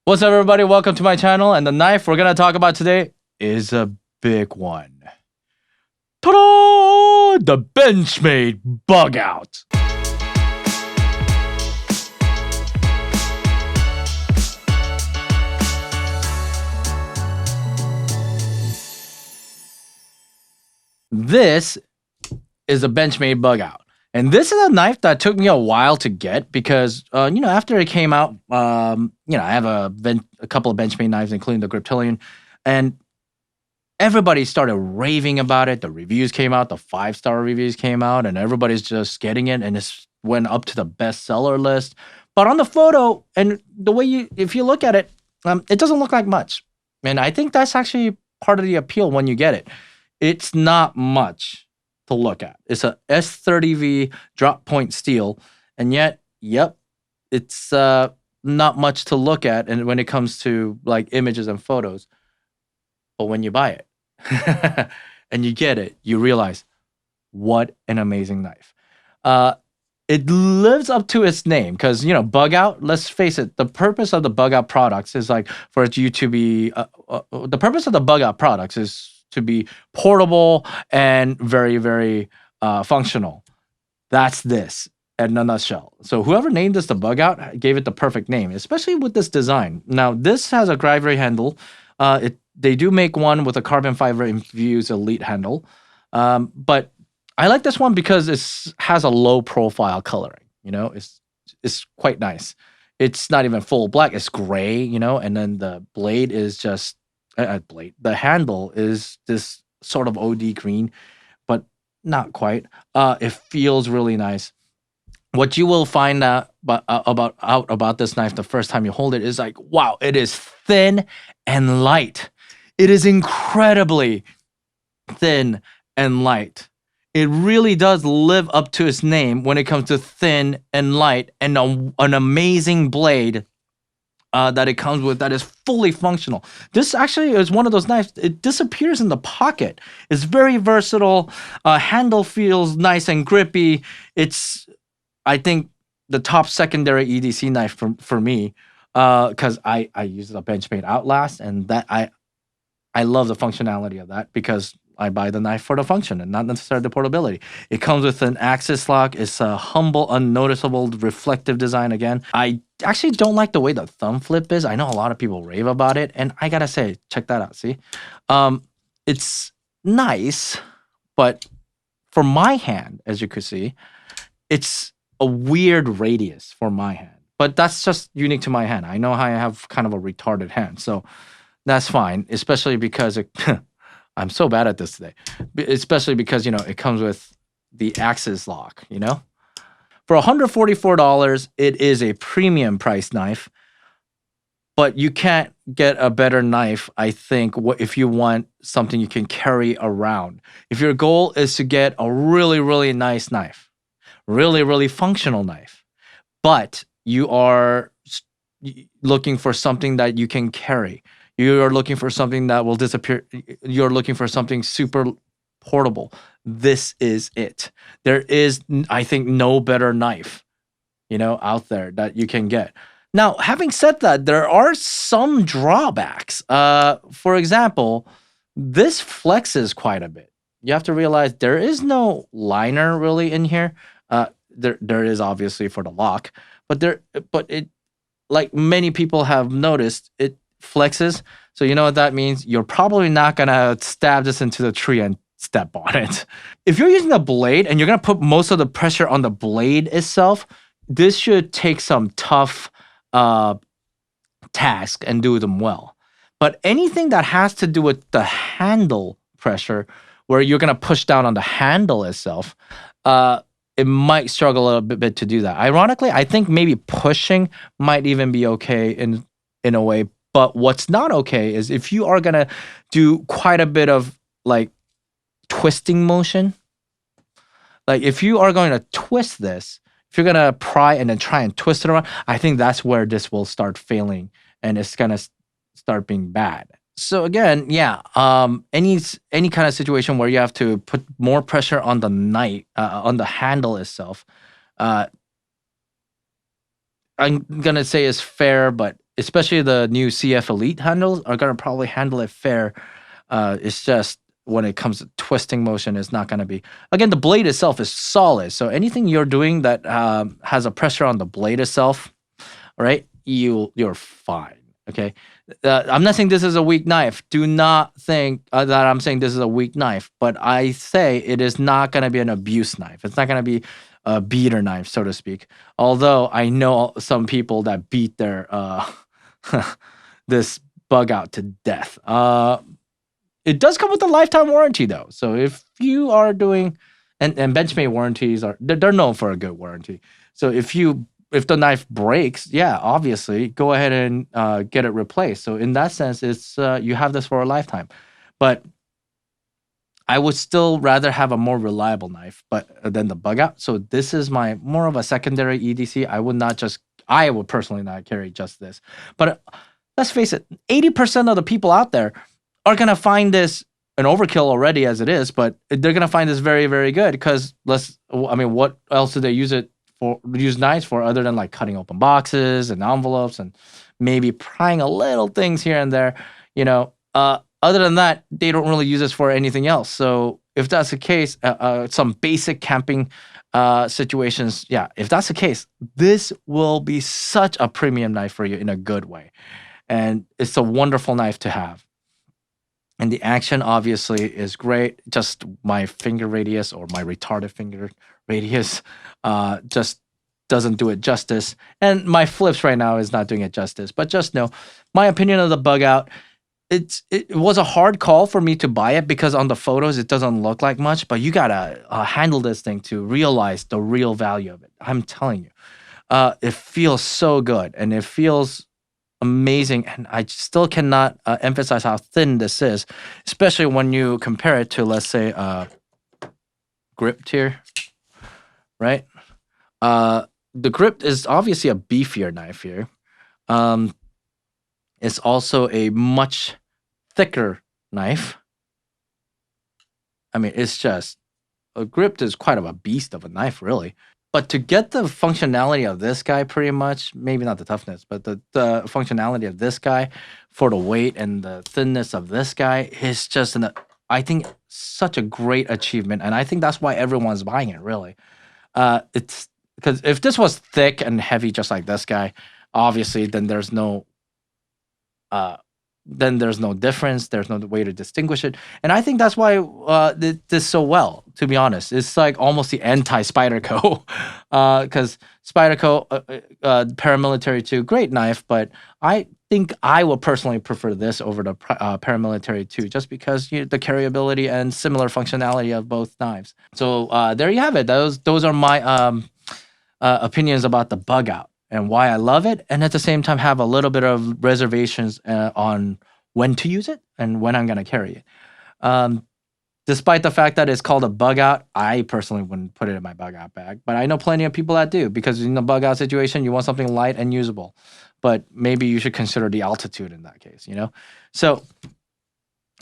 What's up, everybody? Welcome to my channel. And the knife we're gonna talk about today is a big one. Ta-da! The Benchmade Bugout. This is a Benchmade Bugout. And this is a knife that took me a while to get because, after it came out, I have a couple of Benchmade knives, including the Grippy, and everybody started raving about it. The reviews came out, the 5-star reviews came out, and everybody's just getting it, and it went up to the bestseller list. But on the photo, and the way if you look at it, it doesn't look like much. And I think that's actually part of the appeal when you get it. It's not much to look at. It's a S30V drop point steel, and yet, it's not much to look at, and when it comes to like images and photos. But when you buy it and you get it, you realize what an amazing knife. It lives up to its name because, Bugout, let's face it, the purpose of the Bugout products is like for you to be, the purpose of the Bugout products is to be portable and very, very functional. That's this in a nutshell. So whoever named this the Bugout gave it the perfect name, especially with this design. Now, this has a gravity handle. They do make one with a carbon fiber infused elite handle. But I like this one because it has a low profile coloring. It's quite nice. It's not even full black. It's gray, and then the blade is just the handle is this sort of OD green, but not quite. It feels really nice. What you will find out about this knife the first time you hold it is like, wow, it is thin and light. It is incredibly thin and light. It really does live up to its name when it comes to thin and light, and an amazing blade that it comes with that is fully functional. This actually is one of those knives. It disappears in the pocket. It's very versatile. Handle feels nice and grippy. It's, I think, the top secondary EDC knife for me because I use a Benchmade Outlast, and that I love the functionality of that because I buy the knife for the function and not necessarily the portability. It comes with an axis lock. It's a humble, unnoticeable, reflective design again. I actually don't like the way the thumb flip is. I know a lot of people rave about it, and I gotta say, check that out, see? It's nice, but for my hand, as you could see, it's a weird radius for my hand. But that's just unique to my hand. I know I have kind of a retarded hand, so that's fine, especially because I'm so bad at this today. Especially because, it comes with the axis lock, For $144, it is a premium price knife, but you can't get a better knife, I think, if you want something you can carry around. If your goal is to get a really, really nice knife, really, really functional knife, but you are looking for something that you can carry, you are looking for something that will disappear, you're looking for something super portable, this is it. There is, I think, no better knife, out there that you can get. Now, having said that, there are some drawbacks. For example, this flexes quite a bit. You have to realize there is no liner really in here. There is obviously for the lock, but it, like many people have noticed, it flexes. So you know what that means? You're probably not gonna stab this into the tree and step on it. If you're using a blade and you're gonna put most of the pressure on the blade itself, this should take some tough task and do them well. But anything that has to do with the handle pressure, where you're gonna push down on the handle itself, it might struggle a little bit to do that. Ironically, I think maybe pushing might even be okay in a way. But what's not okay is if you are gonna do quite a bit of like twisting motion, like if you are going to twist this, if you're gonna pry and then try and twist it around, I think that's where this will start failing and it's gonna start being bad. So again, any kind of situation where you have to put more pressure on the knife, on the handle itself, I'm gonna say is fair, but especially the new CF Elite handles are gonna probably handle it fair. It's just when it comes to twisting motion, it's not gonna be. Again, the blade itself is solid, so anything you're doing that has a pressure on the blade itself, right? You're fine. Okay. I'm not saying this is a weak knife. Do not think that I'm saying this is a weak knife, but I say it is not going to be an abuse knife. It's not going to be a beater knife, so to speak. Although I know some people that beat their this bug out to death. It does come with a lifetime warranty though. So if you are doing and Benchmade warranties are they're known for a good warranty. So if the knife breaks, yeah, obviously go ahead and get it replaced. So in that sense, it's you have this for a lifetime. But I would still rather have a more reliable knife, but than the bug out. So this is my more of a secondary EDC. I would personally not carry just this. But let's face it, 80% of the people out there are gonna find this an overkill already as it is, but they're gonna find this very, very good because what else do they use knives for other than like cutting open boxes and envelopes and maybe prying a little things here and there, other than that, they don't really use this for anything else. So if that's the case, some basic camping situations, yeah, if that's the case, this will be such a premium knife for you in a good way. And it's a wonderful knife to have. And the action obviously is great. Just my finger radius or my retarded finger radius just doesn't do it justice. And my flips right now is not doing it justice. But just know, my opinion of the bug out, it was a hard call for me to buy it because on the photos it doesn't look like much. But you gotta handle this thing to realize the real value of it. I'm telling you, it feels so good and it feels amazing, and I still cannot emphasize how thin this is, especially when you compare it to, let's say, Grip tier, right? The Grip is obviously a beefier knife here. It's also a much thicker knife. I mean, it's just a Grip is quite of a beast of a knife, really. But to get the functionality of this guy, pretty much, maybe not the toughness, but the functionality of this guy for the weight and the thinness of this guy is just, I think, such a great achievement. And I think that's why everyone's buying it, really. It's because if this was thick and heavy, just like this guy, obviously, then there's no difference. There's no way to distinguish it. And I think that's why this so well, to be honest. It's like almost the anti-Spyderco. Because Spyderco, paramilitary 2, great knife, but I think I will personally prefer this over the paramilitary 2, just because the carryability and similar functionality of both knives. So there you have it. Those are my opinions about the bug out and why I love it, and at the same time have a little bit of reservations on when to use it and when I'm going to carry it. Despite the fact that it's called a bug out, I personally wouldn't put it in my bug out bag, but I know plenty of people that do, because in the bug out situation, you want something light and usable, but maybe you should consider the altitude in that case, So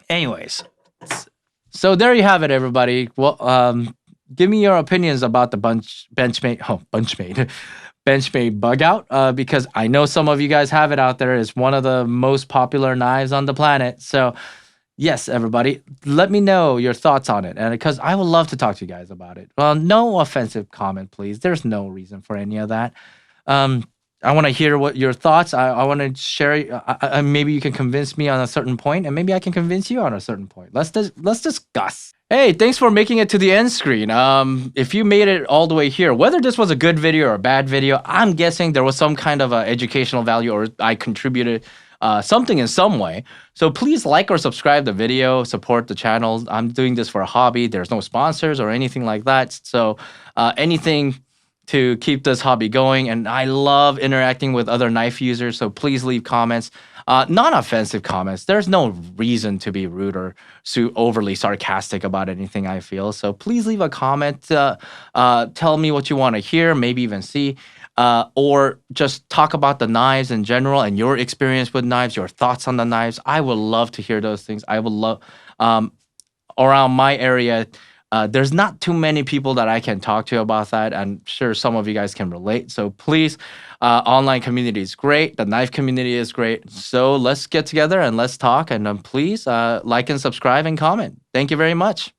anyways, so there you have it, everybody. Well, give me your opinions about the Benchmade Bugout, because I know some of you guys have it out there. It's one of the most popular knives on the planet. So yes, everybody, let me know your thoughts on it, and because I would love to talk to you guys about it. Well, no offensive comment, please. There's no reason for any of that. I want to hear what your thoughts. I want to share. Maybe you can convince me on a certain point, and maybe I can convince you on a certain point. Let's discuss. Hey, thanks for making it to the end screen. If you made it all the way here, whether this was a good video or a bad video, I'm guessing there was some kind of educational value, or I contributed something in some way. So please like or subscribe the video, support the channel. I'm doing this for a hobby. There's no sponsors or anything like that. So anything to keep this hobby going, and I love interacting with other knife users, so please leave comments. Non-offensive comments. There's no reason to be rude or overly sarcastic about anything I feel, so please leave a comment. Tell me what you want to hear, maybe even see, or just talk about the knives in general and your experience with knives, your thoughts on the knives. I would love to hear those things. I would love, around my area, There's not too many people that I can talk to about that. I'm sure some of you guys can relate. So please, online community is great. The knife community is great. So let's get together and let's talk. And please like and subscribe and comment. Thank you very much.